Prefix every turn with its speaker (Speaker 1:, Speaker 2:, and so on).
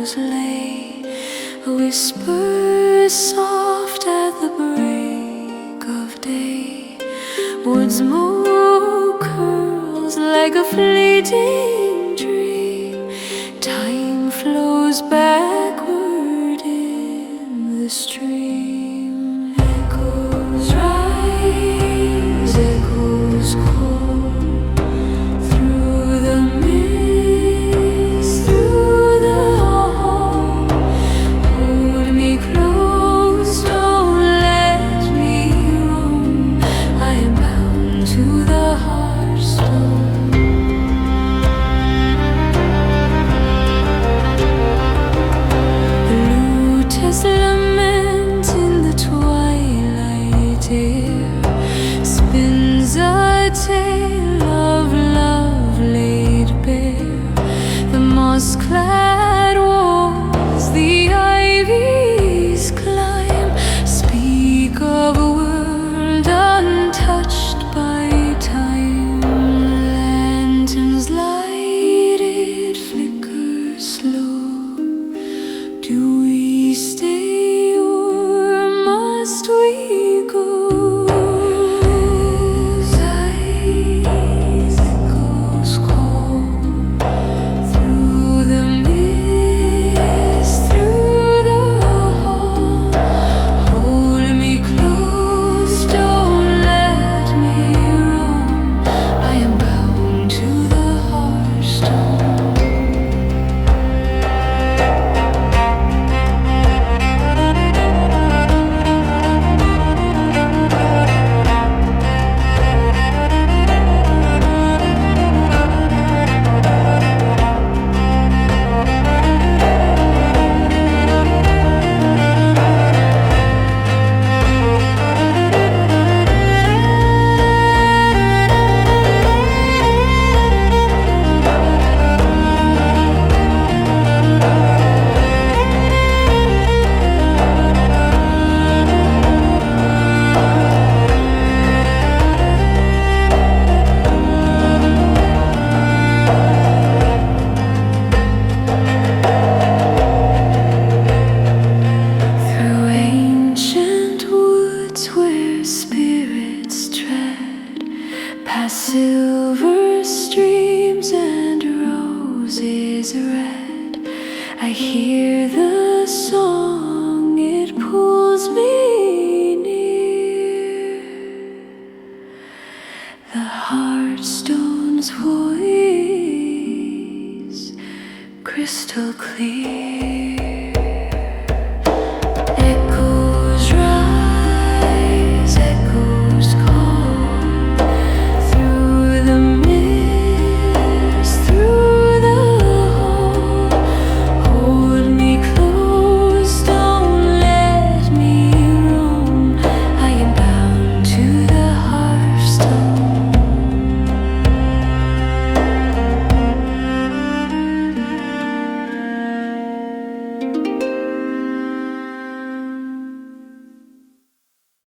Speaker 1: shadows lay, a whisper soft at the break of day. Wood smoke curls like a fleeting dream. Time flows backward in the stream. Echoes rise, echoes call through the mist, through the hall. Hold me close, don't let me roam. I am bound to the Hearthstone. The lute is lament in the twilight air, spins a tale of love laid bare. The moss-clad walls, the ivies climb, speak of a world untouched by time. Lanterns lighted flicker slow. Do we stay or must we go? Eyes, echoes call through the mist, through the hall. Hold me close, don't let me roam. I am bound to the Hearthstone. Through ancient woods where spirits tread, past silver streams and roses red, I hear the song, it pulls me near. The Hearthstone's voice, crystal clear.